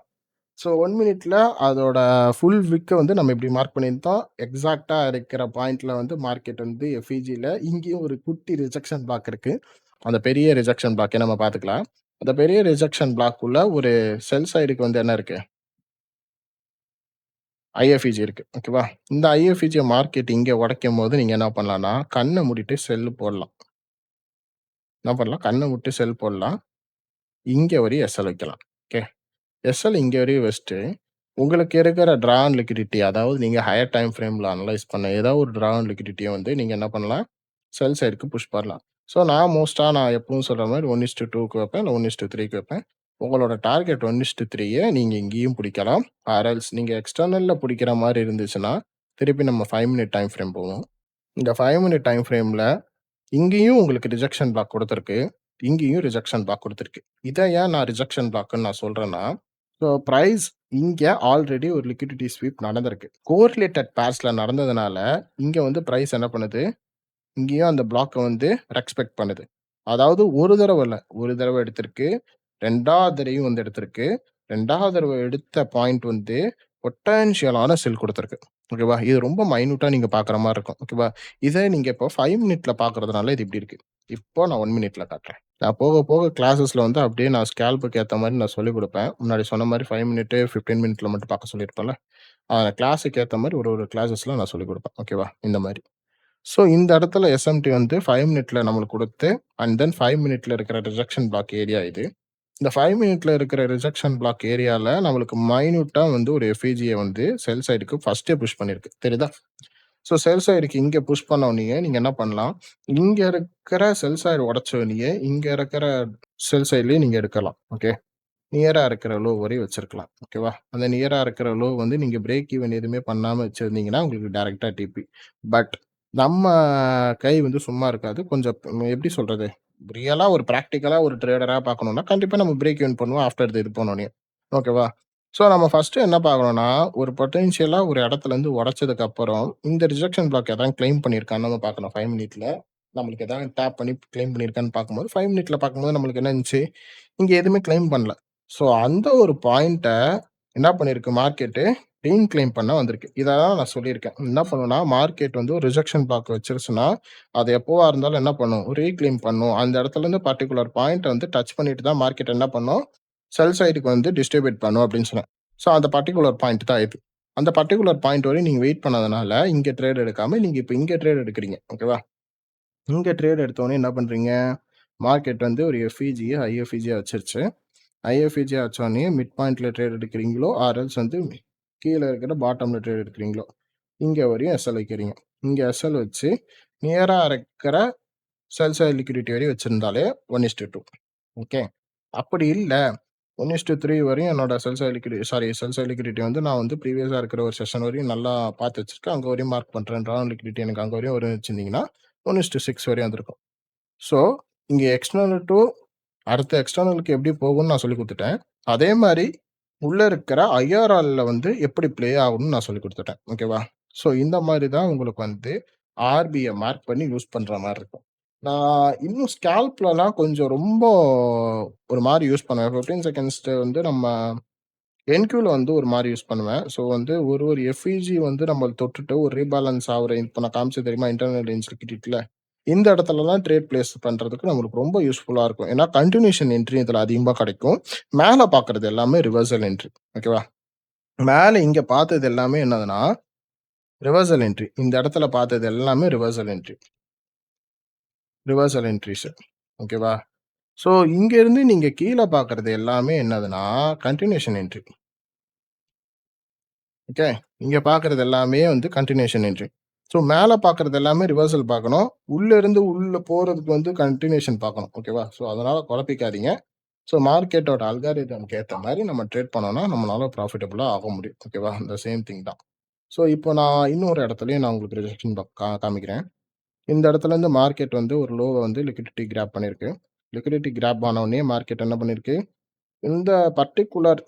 ஸோ 1 மினிட்ல அதோட ஃபுல் விக்க வந்து நம்ம இப்படி மார்க் பண்ணியிருந்தோம். எக்ஸாக்ட்டா இருக்கிற பாயிண்ட்ல வந்து மார்க்கெட் வந்து எஃப்இஜில இங்கேயும் ஒரு குட்டி ரிஜெக்ஷன் பிளாக் இருக்கு. அந்த பெரிய ரிஜெக்ஷன் பிளாக்கே நம்ம பார்த்துக்கலாம். அந்த பெரிய ரிஜெக்ஷன் பிளாக்குள்ள ஒரு செல் சைடுக்கு வந்து என்ன இருக்கு? ஐஎஃப்இஜி இருக்கு. ஓகேவா? இந்த ஐஎஃப்இஜி மார்க்கெட் இங்க உடைக்கும்போது நீங்க என்ன பண்ணலாம்னா, கண்ண மூடிட்டு செல் போடலாம். என்ன பண்ணலாம்? கண்ண மூடிட்டு செல் போடலாம். இங்க வரையும் எஸ்எல் வைக்கலாம். ஓகே. எஸ்எல் இங்க வரையும் வச்சுட்டு, உங்களுக்கு இருக்கிற ட்ரா ஆன் லிக்விடிட்டி அதாவது நீங்க ஹையர் டைம் ஃப்ரேம்ல அனலைஸ் பண்ண ஏதாவது ஒரு ட்ரா ஆன் லிக்விடிட்டிய வந்து நீங்க என்ன பண்ணலாம்? செல் சைடுக்கு புஷ் பண்ணலாம். ஸோ நான் எப்பவும் சொல்ற மாரி 1:2க்கு வைப்பேன். இல்ல 1:3க்கு வைப்பேன். உங்களோட டார்கெட் 1:3ய நீங்க இங்கேயும் பிடிக்கலாம். ஆர் எல்ஸ் நீங்க எக்ஸ்டர்னல்ல பிடிக்கிற மாரி இருந்துச்சுன்னா, திருப்பி நம்ம 5 மினிட் டைம் ஃப்ரேம் போவோம். இந்த 5 மினிட் டைம் ஃப்ரேம்ல இங்கேயும் உங்களுக்கு ரிஜெக்ஷன் பிளாக் குடுத்திருக்கு. இங்கேயும் ரிஜெக்ஷன் பிளாக் குடுத்திருக்கு. இத ஏன் நான் ரிஜெக்ஷன் பிளாக்ன்னு நான் சொல்றேன்னா, ஸோ பிரைஸ் இங்க ஆல்ரெடி ஒரு லிக்விடிட்டி ஸ்வீப் நடந்திருக்கு. கோரிலேட்டட் பேர்ஸ்ல நடந்ததுனால, இங்க வந்து பிரைஸ் என்ன பண்ணுது? இங்கேயும் அந்த பிளாக்க வந்து ரெஸ்பெக்ட் பண்ணுது. அதாவது ஒரு தடவ இல்ல. ஒரு தடவ எடுத்திருக்கு. 2வது தடவையும் வந்து எடுத்திருக்கு. 2வது தடவ எடுத்த பாயிண்ட் வந்து பொட்டன்ஷியலான செல் குடுத்திருக்கு. ஓகேவா? இது ரொம்ப மைன்யூட்டா நீங்க பார்க்குற மாரி இருக்கும். ஓகேவா? இத நீங்க இப்போ 5 மினிட்ல பார்க்குறதுனால இது இப்படி இருக்கு. இப்போ நான் 1 மினிட்ல காட்டுறேன். நான் போக போக கிளாஸஸ்ல வந்து அப்படியே நான் ஸ்கேல்ப்க்கு ஏத்த மாரி நான் சொல்லிக் குடுப்பேன். முன்னாடி சொன்ன மாரி 5 மினிட், 15 மினிட்ல மட்டும் பார்க்க சொல்லியிருப்பேன்ல. கிளாஸ்க்கு ஏத்த மாரி ஒரு ஒரு கிளாஸஸ்ல நான் சொல்லிக் குடுப்பேன். ஓகேவா? இந்த மாரி. ஸோ, இந்த இடத்துல எஸ்எம்டி வந்து 5 மினிட்ல நம்மளுக்கு குடுத்து, அண்ட் தென் 5 மினிட்ல இருக்கிற ரிஜெக்ஷன் பிளாக் ஏரியா இது. இந்த 5 மினிட்ல இருக்கிற ரிஜெக்ஷன் பிளாக் ஏரியால நம்மளுக்கு மைன்யூட்டா வந்து ஒரு எஃப்இஜிய வந்து செல் சைடுக்கு ஃபர்ஸ்ட்டே புஷ் பண்ணியிருக்கு. தெரியுதா? ஸோ, செல் சைடுக்கு இங்க புஷ் பண்ண உடனேயே நீங்க என்ன பண்ணலாம், இங்க இருக்கிற செல் சைடு உடைச்ச உடனேயே, இங்க இருக்கிற செல் சைட்லயும் நீங்க எடுக்கலாம். ஓகே. நியரா இருக்கிற லோ வரையும் வச்சிருக்கலாம். ஓகேவா? அந்த நியரா இருக்கிற லோ வந்து நீங்க பிரேக் ஈவன் எதுவுமே பண்ணாம வச்சிருந்தீங்கன்னா, உங்களுக்கு டைரக்ட்டா டிபி. பட் நம்ம கை வந்து சும்மா இருக்காது. கொஞ்சம் எப்படி சொல்றது? ரியலா ஒரு பிராக்டிகலா ஒரு ட்ரேடரா பார்க்கணும்னா, கண்டிப்பா நம்ம பிரேக் ஈவன் பண்ணுவோம் ஆஃப்டர் இது பண்ணோனே. ஓகேவா? ஸோ நம்ம ஃபர்ஸ்ட்டு என்ன பார்க்கணும்னா, ஒரு பொட்டன்ஷியலா ஒரு இடத்துலருந்து உடைச்சதுக்கு அப்புறம், இந்த ரிஜெக்ஷன் பிளாக் எதாவது கிளைம் பண்ணியிருக்கான்னு நம்ம பார்க்கணும் 5 மினிட்ல. நம்மளுக்கு எதாவது டேப் பண்ணி கிளைம் பண்ணியிருக்கான்னு பார்க்கும்போது, 5 மினிட்ல பார்க்கும்போது நம்மளுக்கு என்ன இருந்துச்சு? இங்க எதுவுமே கிளைம் பண்ணல. ஸோ, அந்த ஒரு பாயிண்ட்ட என்ன பண்ணியிருக்கு மார்க்கெட்டு, கிளைம் பண்ண வந்திருக்கு. இத தான் நான் சொல்லியிருக்கேன். என்ன பண்ணும்னா, மார்க்கெட் வந்து ஒரு ரிஜெக்ஷன் பிளாக் வச்சிருச்சுன்னா, அது எப்பவா இருந்தாலும் என்ன பண்ணும்? ரீக்ளைம் பண்ணும். அந்த இடத்துலருந்து பர்ட்டிகுலர் பாயிண்ட்ட வந்து டச் பண்ணிட்டு தான் மார்க்கெட் என்ன பண்ணும்? செல் சைடுக்கு வந்து டிஸ்ட்ரிபியூட் பண்ணும் அப்படின்னு சொன்னேன். ஸோ, அந்த பர்ட்டிகுலர் பாயிண்ட் தான் இது. அந்த பர்ட்டிகுலர் பாயிண்ட் வரையும் நீங்க வெயிட் பண்ணாதனால, இங்க ட்ரேட் எடுக்காம, நீங்க இப்ப இங்க ட்ரேட் எடுக்கிறீங்க. ஓகேவா? இங்க ட்ரேட் எடுத்தோனே என்ன பண்றீங்க? மார்க்கெட் வந்து ஒரு எஃப்இஜிய ஐஎஃப்இஜியா வச்சிருச்சு. ஐஎஃப்இஜியா வச்சோனே மிட் பாயிண்ட்ல ட்ரேட் எடுக்கிறீங்களோ, ஆர் எல்ஸ் வந்து கீழ இருக்கிற பாட்டம்ல ட்ரேட் எடுக்கிறீங்களோ, இங்க வரையும் எஸ்எல் வைக்கிறீங்க. இங்க எஸ்எல் வச்சு நியரா இருக்கிற செல் சைட் லிக்விடிட்டி வரையும் வச்சிருந்தாலே 1:2. ஓகே. அப்படி இல்ல 1:3 வரையும் என்னோட செல் சைட் லிக்விடிட்டி வந்து நான் வந்து ப்ரீவியஸா இருக்கிற ஒரு செஷன் வரையும் நல்லா பார்த்து வச்சிருக்கேன். அங்க வரையும் மார்க் பண்றேன். ட்ரா லிக்விடிட்டி எனக்கு அங்க வரையும் வரும் வச்சிருந்தீங்கன்னா 1:6 வரையும் வந்திருக்கும். ஸோ இங்க எக்ஸ்டர்னல் டூ அடுத்த எக்ஸ்டர்னலுக்கு எப்படி போகும்னு நான் சொல்லிக் குடுத்துட்டேன். அதே மாரி உள்ள இருக்கிற ஐஆர்ஆர்ல வந்து எப்படி ப்ளே ஆகும்னு நான் சொல்லிக் குடுத்துட்டேன். ஓகேவா? ஸோ இந்த மாரி தான் உங்களுக்கு வந்து ஆர்பிய மார்க் பண்ணி யூஸ் பண்ற மாரி இருக்கும். நான் இன்னும் ஸ்கேல்ப்லலாம் கொஞ்சம் ரொம்ப ஒரு மாரி யூஸ் பண்ணுவேன். 15 செகண்ட்ஸ் வந்து நம்ம என்க்யூல வந்து ஒரு மாரி யூஸ் பண்ணுவேன். ஸோ வந்து ஒரு எஃப்இஜி வந்து நம்ம தொட்டுட்டு ஒரு ரீபேலன்ஸ் ஆகுற இப்ப நான் காமிச்சேன் தெரியுமா? இன்டர்னல் ரேஞ்ச் லிக்விடிட்டில இந்த இடத்துலலாம் ட்ரேட் பிளேஸ் பண்றதுக்கு நம்மளுக்கு ரொம்ப யூஸ்ஃபுல்லா இருக்கும். ஏன்னா கன்டினியூஷன் என்ட்ரி இதுல அதிகமா கிடைக்கும். மேல பார்க்கறது எல்லாமே ரிவர்சல் என்ட்ரி. ஓகேவா? மேல இங்க பார்த்தது எல்லாமே என்னதுன்னா, ரிவர்சல் என்ட்ரி. இந்த இடத்துல பார்த்தது எல்லாமே ரிவர்சல் என்ட்ரி. Reversal entries. ஓகேவா? ஸோ இங்க இருந்து நீங்க கீழ பார்க்கறது எல்லாமே என்னதுன்னா, கன்டினியூஷன் என்ட்ரி. ஓகே. இங்க பார்க்கறது எல்லாமே வந்து கன்டினியூஷன் என்ட்ரி. ஸோ மேல பார்க்கறது எல்லாமே ரிவர்சல் பார்க்கணும். உள்ள இருந்து உள்ள போறதுக்கு வந்து கன்டினியூஷன் பார்க்கணும். ஓகேவா? ஸோ அதனால குழப்பிக்காதீங்க. ஸோ மார்க்கெட்டோட அல்காரிதம்க்கு ஏத்த மாரி நம்ம ட்ரேட் பண்ணோம்னா, நம்மளால ப்ராஃபிட்டபிளா ஆக முடியும். ஓகேவா? இந்த சேம் திங் தான். ஸோ இப்போ நான் இன்னொரு இடத்துலயும் நான் உங்களுக்கு ரிஜெக்ஷன் காமிக்கிறேன். இந்த இடத்துல இருந்து மார்க்கெட் வந்து ஒரு லோவ வந்து லிக்விடிட்டி கிராப் பண்ணியிருக்கு. லிக்விடிட்டி கிராப் ஆன உடனே மார்க்கெட் என்ன பண்ணியிருக்கு? இந்த பர்ட்டிகுலர்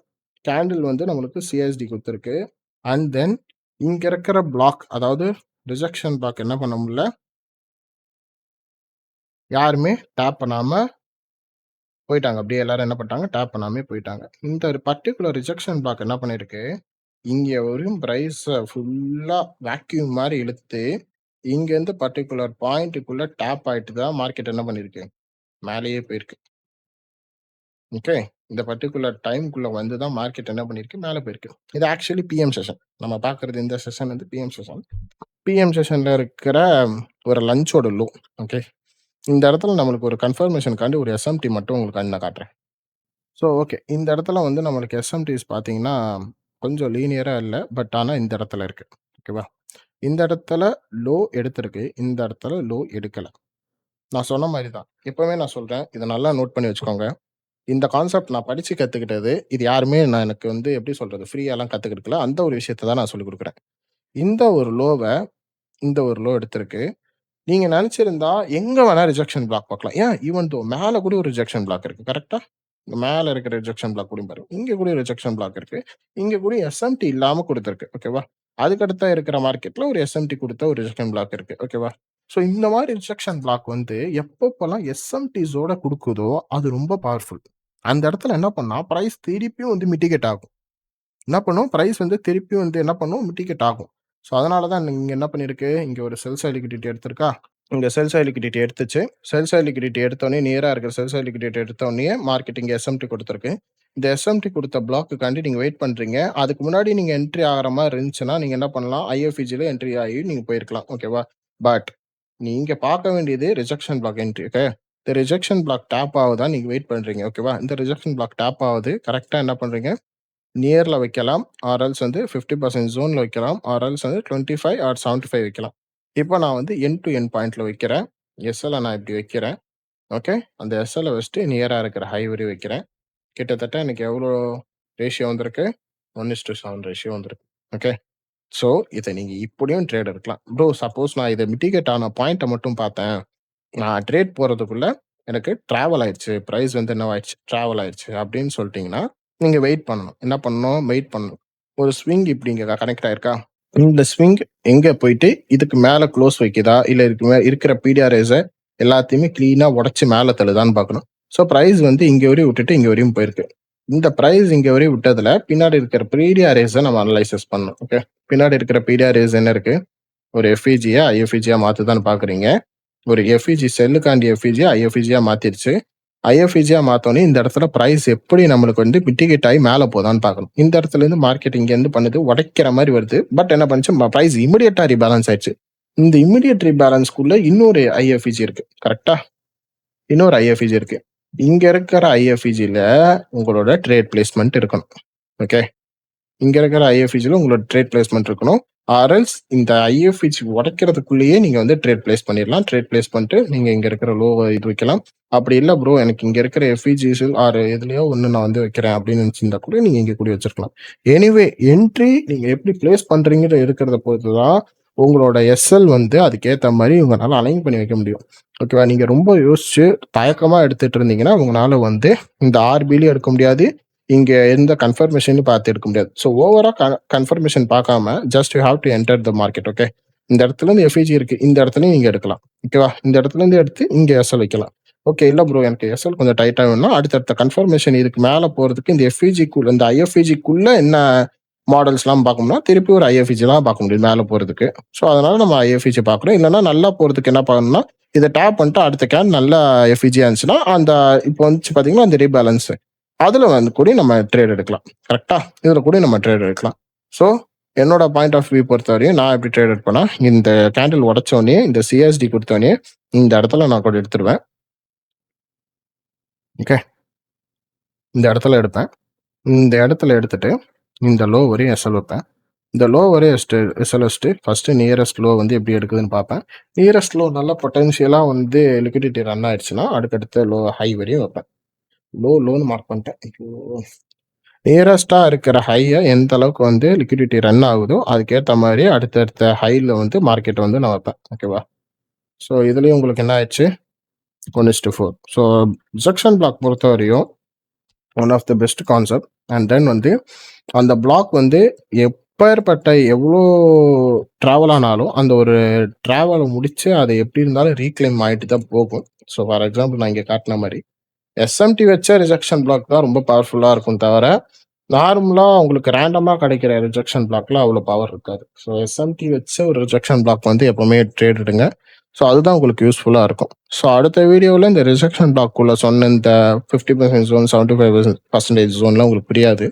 கேண்டில் வந்து நம்மளுக்கு சிஎஸ்டி குடுத்திருக்கு. அண்ட் தென் இங்க இருக்கிற பிளாக் அதாவது ரிஜெக்ஷன் பிளாக் என்ன பண்ண முடியல? யாருமே டேப் பண்ணாம போயிட்டாங்க. அப்படியே எல்லாரும் என்ன பண்ணிட்டாங்க? டேப் பண்ணாமயே போயிட்டாங்க. இந்த ஒரு பர்ட்டிகுலர் ரிஜெக்ஷன் பிளாக் என்ன பண்ணியிருக்கு? இங்க வரையும் பிரைஸ ஃபுல்லா வேக்யூம் மாரி இழுத்து, இங்கேருந்து பர்ட்டிகுலர் பாயிண்ட்டுக்குள்ள டேப் ஆயிட்டு தான் மார்க்கெட் என்ன பண்ணியிருக்கு? மேலேயே போயிருக்கு. ஓகே. இந்த பர்ட்டிகுலர் டைம்க்குள்ள வந்து தான் மார்க்கெட் என்ன பண்ணியிருக்கு? மேல போயிருக்கு. இது ஆக்சுவலி பிஎம் செஷன். நம்ம பார்க்குறது இந்த செஷன் வந்து பிஎம் செஷன். பிஎம் செஷன்ல இருக்கிற ஒரு லஞ்சோட லோ. ஓகே. இந்த இடத்துல நம்மளுக்கு ஒரு கன்ஃபர்மேஷனுக்காண்டி ஒரு எஸ்எம்டி மட்டும் உங்களுக்கு நான் காட்டுறேன். So okay. இந்த இடத்துல வந்து நம்மளுக்கு எஸ்எம்டிஸ் பார்த்தீங்கன்னா, கொஞ்சம் லீனியரா இல்ல. பட் ஆனா இந்த இடத்துல இருக்கு. ஓகேவா? இந்த இடத்துல லோ எடுத்திருக்கு. இந்த இடத்துல லோ எடுக்கல. நான் சொன்ன மாரி தான். எப்பவுமே நான் சொல்றேன். இத நல்லா நோட் பண்ணி வச்சுக்கோங்க. இந்த கான்செப்ட் நான் படிச்சு கத்துக்கிட்டது. இது யாருமே எனக்கு வந்து எப்படி சொல்றது? ஃப்ரீயாலாம் கத்துக் குடுக்கல. அந்த ஒரு விஷயத்த தான் நான் சொல்லிக் குடுக்குறேன். இந்த ஒரு லோவ இந்த ஒரு லோ எடுத்திருக்கு. நீங்க நெனச்சிருந்தா எங்க வேணா ரிஜெக்ஷன் பிளாக் பார்க்கலாம். ஏன் ஈவன் தோ மேல கூட ஒரு ரிஜெக்ஷன் பிளாக் இருக்கு. கரெக்ட்டா? மேல இருக்கிற ரிஜெக்ஷன் பிளாக் கூடயும் பாருங்க. இங்க கூட ரிஜெக்ஷன் பிளாக் இருக்கு. இங்க கூட எஸ்எம்டி இல்லாம குடுத்திருக்கு. ஓகேவா? அதுக்கடுத்தா இருக்கிற மார்க்கெட்ல ஒரு எஸ்எம்டி குடுத்த ஒரு ரிஜெக்ஷன் பிளாக் இருக்கு. ஓகேவா? ஸோ இந்த மாரி ரிஜெக்ஷன் பிளாக் வந்து எப்பப்பலாம் எஸ்எம்டிஸோட குடுக்குதோ, அது ரொம்ப பவர்ஃபுல். அந்த இடத்துல என்ன பண்ணா, பிரைஸ் திருப்பியும் வந்து மிட்டிகேட் ஆகும். என்ன பண்ணும்? பிரைஸ் வந்து திருப்பியும் வந்து என்ன பண்ணும்? மிட்டிகேட் ஆகும். ஸோ அதனால தான் இங்க என்ன பண்ணியிருக்கு? இங்க ஒரு செல் சைட் லிக்விடிட்டி எடுத்திருக்கா? இங்க செல் சைட் லிக்விடிட்டி எடுத்துச்சு. செல் சைட் லிக்விடிட்டி எடுத்தோனே நியரா இருக்கிற செல் சைட் லிக்விடிட்டி எடுத்தோனயே மார்க்கெட் இங்க எஸ்எம்டி குடுத்திருக்கு. இந்த எஸ்எம்டி குடுத்த பிளாக்குக்காண்டி நீங்க வெயிட் பண்றீங்க. அதுக்கு முன்னாடி நீங்க என்ட்ரி ஆகுற மாரி இருந்துச்சுன்னா, நீங்க என்ன பண்ணலாம்? ஐஎஃப்இஜில என்ட்ரி ஆகி நீங்க போயிருக்கலாம். ஓகேவா? பட் நீங்க பார்க்க வேண்டியது ரிஜெக்ஷன் பிளாக் என்ட்ரி. ஓகே. இந்த ரிஜெக்ஷன் பிளாக் டேப் ஆவுதா நீங்க வெயிட் பண்றீங்க. ஓகேவா? இந்த ரிஜெக்ஷன் பிளாக் டேப் ஆவுது. கரெக்ட்டா என்ன பண்றீங்க? நியர்ல வைக்கலாம். ஆர் எல்ஸ் வந்து 50% ஜோன்ல வைக்கலாம். ஆர் எல்ஸ் வந்து 25 ஆர் 75 வைக்கலாம். இப்போ நான் வந்து எண்ட் டூ எண்ட் பாயிண்ட்ல வைக்கிறேன். எஸ்எல்ல நான் இப்படி வைக்கிறேன். ஓகே. அந்த எஸ்எல்ல வச்சுட்டு நியரா இருக்கிற ஹை வரையும் வைக்கிறேன். கிட்டத்தட்ட எனக்கு எவ்வளோ ரேஷியோ வந்திருக்கு? 1:7 ரேஷியோ வந்திருக்கு. ஓகே. ஸோ இத நீங்க இப்படியும் ட்ரேட் எடுக்கலாம். ப்ரோ சப்போஸ் நான் இத மிட்டிகேட் ஆன பாயிண்ட்ட மட்டும் பார்த்தேன். நான் ட்ரேட் போறதுக்குள்ள எனக்கு டிராவல் ஆயிருச்சு. பிரைஸ் வந்து என்னவாயிருச்சு? டிராவல் ஆயிருச்சு அப்படின்னு சொல்லிட்டீங்கன்னா, நீங்க வெயிட் பண்ணணும். என்ன பண்ணணும்? வெயிட் பண்ணணும். ஒரு ஸ்விங் இப்படி இங்க கனெக்ட் ஆயிருக்கா? இந்த ஸ்விங் எங்க போயிட்டு இதுக்கு மேல க்ளோஸ் வைக்குதா? இல்ல இதுக்கு இருக்கிற பிடிஆர்எஸ எல்லாத்தையுமே கிளீனா உடைச்சு மேல தள்ளுதான்னு பார்க்கணும். ஸோ பிரைஸ் வந்து இங்க வரையும் விட்டுட்டு இங்க வரையும் போயிருக்கு. இந்த பிரைஸ் இங்க வரையும் விட்டதுல பின்னாடி இருக்கிற பிடிஆர்எஸ நம்ம அனலைசிஸ் பண்ணணும். ஓகே. பின்னாடி இருக்கிற பிடிஆர்எஸ் என்ன இருக்கு? ஒரு எஃப்இஜியா, ஐஎஃப்இஜியா மாத்துதான்னு பார்க்குறீங்க. ஒரு எஃப்இஜி செல்லுக்காண்டி எஃப்இஜியா, ஐஎஃப்இஜியா மாத்திருச்சு. ஐஎஃப்இஜியா மாத்தோனே இந்த இடத்துல பிரைஸ் எப்படி நம்மளுக்கு வந்து மிட்டிகேட் ஆகி மேல போதான்னு பார்க்கணும். இந்த இடத்துல இருந்து மார்க்கெட் இங்க இருந்து பண்ணுது உடைக்கிற மாதிரி வருது. பட் என்ன பண்ணுச்சு? பிரைஸ் இமிடியேட்டா ரீபேலன்ஸ் ஆயிடுச்சு. இந்த இமிடியேட் ரீபேலன்ஸ்க்குள்ள இன்னொரு ஐஎஃப்இஜி இருக்கு. கரெக்ட்டா? இன்னொரு ஐஎஃப்இஜி இருக்கு. இங்க இருக்கிற ஐஎஃப்இஜில உங்களோட ட்ரேட் பிளேஸ்மெண்ட் இருக்கணும். ஓகே. இங்க இருக்கிற ஐஎஃப்இஜில உங்களோட ட்ரேட் பிளேஸ்மெண்ட் இருக்கணும். ஆர்எல்ஸ் இந்த ஐஎஃப்இஜி உடைக்கிறதுக்குள்ளேயே நீங்க வந்து ட்ரேட் பிளேஸ் பண்ணிடலாம். ட்ரேட் பிளேஸ் பண்ணிட்டு நீங்க இங்க இருக்கிற லோவை இது வைக்கலாம். அப்படி இல்லை ப்ரோ எனக்கு இங்க இருக்கிற எஃப்இஜிஸ் ஆர் எதுலயோ ஒன்று நான் வந்து வைக்கிறேன் அப்படின்னு நினைச்சிருந்தா கூட நீங்க இங்க கூட வச்சிருக்கலாம். எனிவே என்ட்ரி நீங்க எப்படி பிளேஸ் பண்றீங்கிற இருக்கிறத பொறுத்து தான் உங்களோட எஸ்எல் வந்து அதுக்கேற்ற மாதிரி உங்களால அலைன் பண்ணி வைக்க முடியும். ஓகேவா? நீங்க ரொம்ப யோசிச்சு தயக்கமா எடுத்துட்டு இருந்தீங்கன்னா உங்களால வந்து இந்த ஆர்பிலையும் எடுக்க முடியாது, இங்க எந்த கன்ஃபர்மேஷன் பார்த்து எடுக்க முடியாது. ஸோ ஓவரா கன்ஃபர்மேஷன் பார்க்காம just you have to enter the market. Okay. இந்த இடத்துல இருந்து எஃப்இஜி இருக்கு, இந்த இடத்துலயும் நீங்க எடுக்கலாம். ஓகேவா? இந்த இடத்துல இருந்து எடுத்து இங்க எஸ்எல் வைக்கலாம். ஓகே. இல்ல ப்ரோ எனக்கு எஸ்எல் கொஞ்சம் டைட்டா வேணும்னா அடுத்தடுத்த கன்ஃபர்மேஷன் இதுக்கு மேல போறதுக்கு இந்த எஃப்இஜிக்குள்ள இந்த ஐஎஃப்இஜிக்குள்ள என்ன மாடல்ஸ்லாம் பார்க்கணும்னா திருப்பி ஒரு ஐஎஃப்இஜி தான் பார்க்க முடியும் மேலே போறதுக்கு. ஸோ அதனால நம்ம ஐஎஃப்இஜி பார்க்கணும். இல்லைன்னா நல்லா போறதுக்கு என்ன பண்ணணும்னா இதை டேப் பண்ணிட்டு அடுத்த கேன் நல்லா எஃப்இஜி இருந்துச்சுன்னா அந்த இப்போ வந்துச்சு பார்த்தீங்கன்னா அந்த ரீபேலன்ஸ் அதுல வந்து கூட நம்ம ட்ரேட் எடுக்கலாம். கரெக்டா? இதுல கூட நம்ம ட்ரேட் எடுக்கலாம். ஸோ என்னோட பாயிண்ட் ஆஃப் வியூ பொறுத்த வரையும் நான் எப்படி ட்ரேட் எடுப்பேன்னா இந்த கேண்டில் உடச்சோடனே இந்த சிஎஸ்டி கொடுத்தோடனே இந்த இடத்துல நான் கூட எடுத்துருவேன். ஓகே. இந்த இடத்துல எடுப்பேன். இந்த இடத்துல எடுத்துட்டு இந்த லோ வரையும் எஸ்எல் வைப்பேன். இந்த லோ வரையும் எஸ்எல் வச்சுட்டு ஃபர்ஸ்ட் நியரஸ்ட் லோ வந்து எப்படி எடுக்குதுன்னு பார்ப்பேன். நியரஸ்ட் லோ நல்ல பொட்டன்ஷியலா வந்து லிக்விடிட்டி ரன் ஆயிடுச்சுன்னா அடுத்தடுத்த லோ ஹை வரையும் வைப்பேன். லோன்னு மார்க் பண்ணிட்டேன். நியரஸ்டா இருக்கிற ஹையை எந்த அளவுக்கு வந்து லிக்விடிட்டி ரன் ஆகுதோ அதுக்கேற்ற மாதிரி அடுத்தடுத்த ஹைல வந்து மார்க்கெட் வந்து நான் வைப்பேன். ஓகேவா? ஸோ இதுலயும் உங்களுக்கு என்ன ஆயிடுச்சு 1:4. ஸோ ரிஜெக்ஷன் பிளாக் பொறுத்த வரையும் one of the best concept. And then வந்து அந்த பிளாக் வந்து எப்பேற்பட்ட எவ்வளோ ட்ராவல் ஆனாலும் அந்த ஒரு ட்ராவலை முடிச்சு அதை எப்படி இருந்தாலும் ரீக்ளைம் ஆகிட்டு தான் போகும். ஸோ ஃபார் எக்ஸாம்பிள் நான் இங்கே காட்டின மாதிரி எஸ்எம்டி வச்ச ரிஜெக்ஷன் பிளாக் தான் ரொம்ப பவர்ஃபுல்லாக இருக்கும் தவிர நார்மலாக உங்களுக்கு ரேண்டமாக கிடைக்கிற ரிஜெக்ஷன் பிளாக்ல அவ்வளோ பவர் இருக்காது. ஸோ எஸ்எம்டி வச்ச ஒரு ரிஜெக்ஷன் பிளாக் வந்து எப்போவுமே ட்ரேட் எடுங்க. ஸோ அதுதான் உங்களுக்கு யூஸ்ஃபுல்லாக இருக்கும். ஸோ அடுத்த வீடியோவில் இந்த ரிஜெக்ஷன் பிளாக்குள்ள சொன்ன இந்த 50% ஜோன் 75% ஜோன்லாம் உங்களுக்கு புரியாது.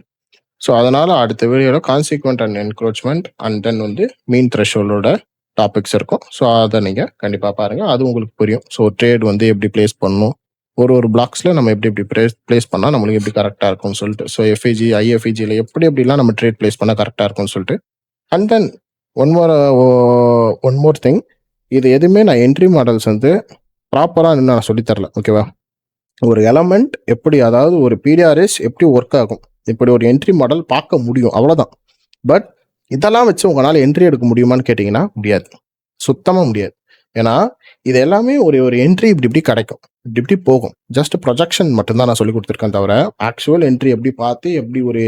ஸோ அதனால அடுத்த வீடியோவில் consequent and encroachment and then வந்து மீன் த்ரெஷோல்டோட டாபிக்ஸ் இருக்கும். ஸோ அதை நீங்கள் கண்டிப்பாக பாருங்கள், அது உங்களுக்கு புரியும். ஸோ ட்ரேட் வந்து எப்படி பிளேஸ் பண்ணணும், ஒரு பிளாக்ஸில் நம்ம எப்படி பிளேஸ் பண்ணால் நம்மளுக்கு எப்படி கரெக்டாக இருக்கும்னு சொல்லிட்டு, ஸோ எஃப்இஜி ஐஎஃப்இஜியில் எப்படிலாம் நம்ம ட்ரேட் பிளேஸ் பண்ணால் கரெக்டாக இருக்கும்னு சொல்லிட்டு. And then one more thing, இது எதுவுமே நான் என்ட்ரி மாடல்ஸ் வந்து ப்ராப்பராக நான் சொல்லித்தரல. ஓகேவா? ஒரு எலமெண்ட் எப்படி, அதாவது ஒரு பிடிஆர்எஸ் எப்படி ஒர்க் ஆகும், இப்படி ஒரு என்ட்ரி மாடல் பார்க்க முடியும், அவ்வளோதான். பட் இதெல்லாம் வச்சு உங்களால் என்ட்ரி எடுக்க முடியுமான்னு கேட்டிங்கன்னா முடியாது, சுத்தமாக முடியாது. ஏன்னா இது எல்லாமே ஒரு என்ட்ரி இப்படி கிடைக்கும், இப்படி போகும். ஜஸ்ட் ப்ரொஜெக்ஷன் மட்டும்தான் நான் சொல்லி கொடுத்துருக்கேன் தவிர ஆக்சுவல் என்ட்ரி எப்படி பார்த்து எப்படி ஒரு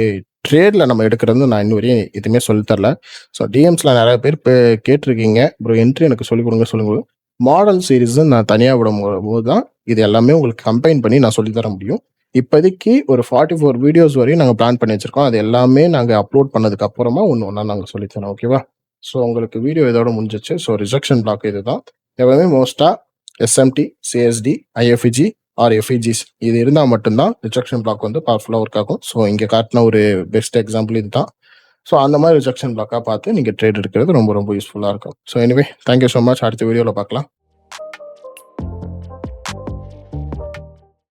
ட்ரேட்ல நம்ம எடுக்கிறது நான் இன்னும் வரையும் எதுவுமே சொல்லித்தரல. ஸோ டிஎம்ஸ்ல நிறைய பேர் கேட்டிருக்கீங்க, ப்ரோ என்ட்ரி எனக்கு சொல்லிக் கொடுங்க சொல்லுங்க. மாடல் சீரீஸ் நான் தனியாக விடும் போது தான் இது எல்லாமே உங்களுக்கு கம்பைன் பண்ணி நான் சொல்லித்தர முடியும். இப்போதைக்கு ஒரு 44 வீடியோஸ் வரையும் நாங்கள் பிளான் பண்ணி வச்சிருக்கோம். அது எல்லாமே நாங்கள் அப்லோட் பண்ணதுக்கு அப்புறமா ஒன்றா நாங்கள் சொல்லித்தரோம். ஓகேவா? ஸோ உங்களுக்கு வீடியோ இதோட முடிஞ்சிச்சு. ஸோ ரிஜெக்ஷன் பிளாக் இதுதான். எப்பவுமே மோஸ்ட்டாக எஸ்எம்டி, சிஎஸ்டி, ஐஎஃப்இஜி ஆர் எஃப்இஜிஸ் இது இருந்தால் மட்டும்தான் ரிஜெக்ஷன் பிளாக் வந்து பவர்ஃபுல்லாக ஒர்க் ஆகும். ஸோ இங்கே காட்டின ஒரு பெஸ்ட் எக்ஸாம்பிள் இதுதான். ஸோ அந்த மாதிரி ரிஜெக்ஷன் பிளாக்காக பார்த்து நீங்கள் ட்ரேட் எடுக்கிறது ரொம்ப ரொம்ப யூஸ்ஃபுல்லாக இருக்கும். So anyway thank you so much. அடுத்த வீடியோவில் பார்க்கலாம்.